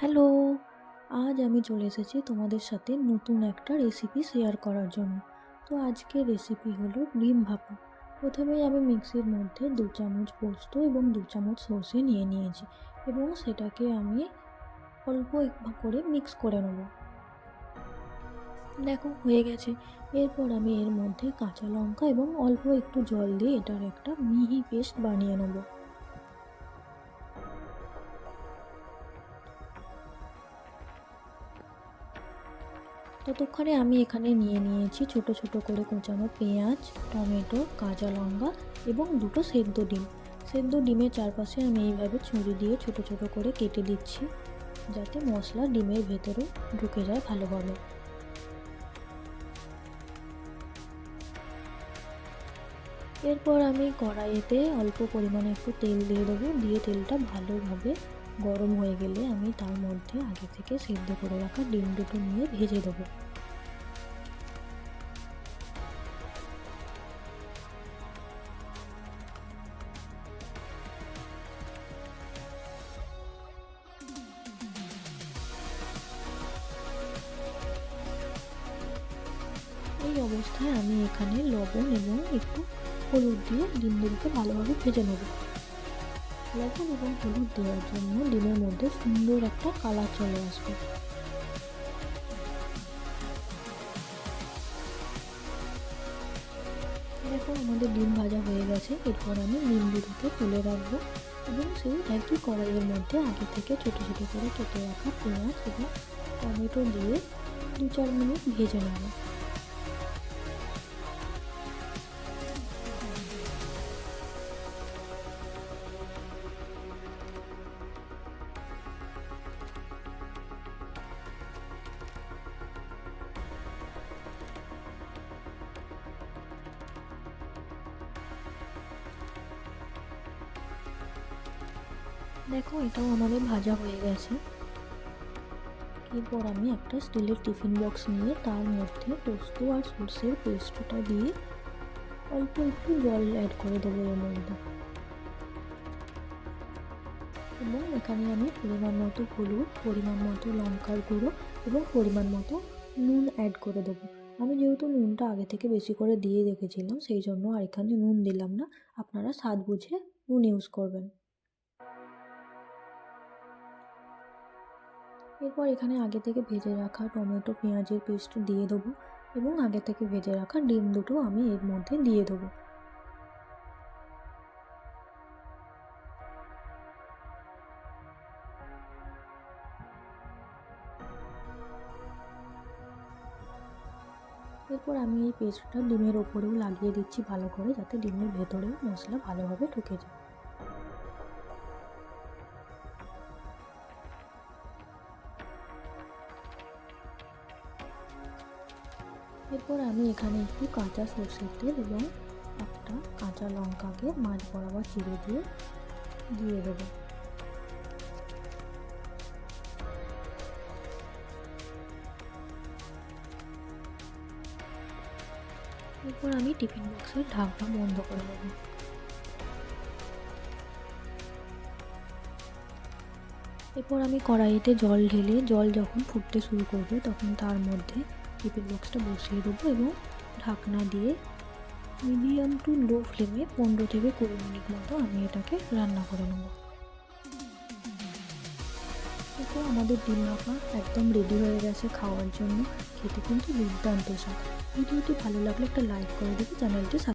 Hello! আজ আমি চলে এসেছি তোমাদের সাথে নতুন একটা রেসিপি শেয়ার করার জন্য। তো আজকের রেসিপি হলো ডিম ভাপা। প্রথমেই আমি মিক্সির মধ্যে ২ চামচ পোস্ত এবং ২ চামচ সর্ষে নিয়ে নিয়েছি এবং সেটাকে আমি অল্প করে মিক্স করে নেব। দেখো হয়ে গেছে। এরপর আমি এর মধ্যে কাঁচা লঙ্কা এবং অল্প একটু জল দিয়ে এটার একটা মিহি পেস্ট বানিয়ে নেব। ততক্ষণে আমি এখানে নিয়ে নিয়েছি ছোট ছোট করে কোঁচানো পেঁয়াজ, টমেটো, কাঁচা লঙ্কা এবং 2টো সেদ্ধ ডিম। সেদ্ধ ডিমের চারপাশে আমি এইভাবে ছুরি দিয়ে ছোট ছোট করে কেটে দিচ্ছি, যাতে মশলা ডিমের ভেতরে ঢুকে যায় ভালোভাবে। এরপর আমি কড়াইতে অল্প পরিমাণে একটু তেল দিয়ে দেবো, দিয়ে তেলটা ভালোভাবে গরম হয়ে গেলে আমি তার মধ্যে আগে থেকে সেদ্ধ করে রাখা ডিম দুটো নিয়ে ভেজে দেবো। এই অবস্থায় আমি এখানে লবণ এবং একটু হলুদ দিয়ে ডিম দুটোকে ভালোভাবে ভেজে নেব। লবণ এবং হলুদ দেওয়ার জন্য ডিমের মধ্যে সুন্দর একটা কালার চলে আসবে। দেখো আমাদের ডিম ভাজা হয়ে গেছে। এরপর আমি ডিম দুটোকে তুলে রাখবো এবং সেই একই কড়াইয়ের মধ্যে আগে থেকে ছোটো ছোটো করে কেটে রাখা পেঁয়াজ এবং টমেটো দিয়ে 2-4 মিনিট ভেজে নেব। দেখো এটাও আমাদের ভাজা হয়ে গেছে। এরপর আমি একটা স্টিলের টিফিন বক্স নিয়ে তার মধ্যে পোস্ত আর সর্ষের পেস্টটা দিয়ে অল্প একটু জল অ্যাড করে দেবো এর মধ্যে, এবং এখানে আমি পরিমাণ মতো হলুদ, পরিমাণ মতো লঙ্কার গুঁড়ো এবং পরিমাণ মতো নুন অ্যাড করে দেবো। আমি যেহেতু নুনটা আগে থেকে বেশি করে দিয়ে রেখেছিলাম, সেই জন্য আর এখানে নুন দিলাম না। আপনারা স্বাদ বুঝে নুন ইউজ করবেন। এরপর এখানে আগে থেকে ভেজে রাখা টমেটো পেঁয়াজের পেস্ট দিয়ে দেবো এবং আগে থেকে ভেজে রাখা ডিম দুটো আমি এর মধ্যে দিয়ে দেবো। এরপর আমি এই পেস্টটা ডিমের ওপরেও লাগিয়ে দিচ্ছি ভালো করে, যাতে ডিমের ভেতরেও মশলা ভালোভাবে ঢুকে যায়। এরপর আমি এখানে একটু কাঁচা সরষের তেল এবং একটা কাঁচা লঙ্কাকে মাঝ বরাবর চিড়ে দিয়ে দিয়ে দেবো। এরপর আমি টিফিন বক্সের ঢাকনা বন্ধ করে দেবো। এরপর আমি কড়াইতে জল ঢেলে জল যখন ফুটতে শুরু করবে তখন তার মধ্যে টিফিন বক্সটা বসিয়ে দেবো এবং ঢাকনা দিয়ে মিডিয়াম টু লো ফ্লেমে 15 থেকে 20 মিনিট মতো আমি এটাকে রান্না করে নেব। এরপর আমাদের ডিম ভাপা একদম রেডি হয়ে গেছে খাওয়ার জন্য। খেতে কিন্তু দুর্দান্ত স্বাদ। ভিডিওটি ভালো লাগলে একটা লাইক করে দেবে, চ্যানেলটি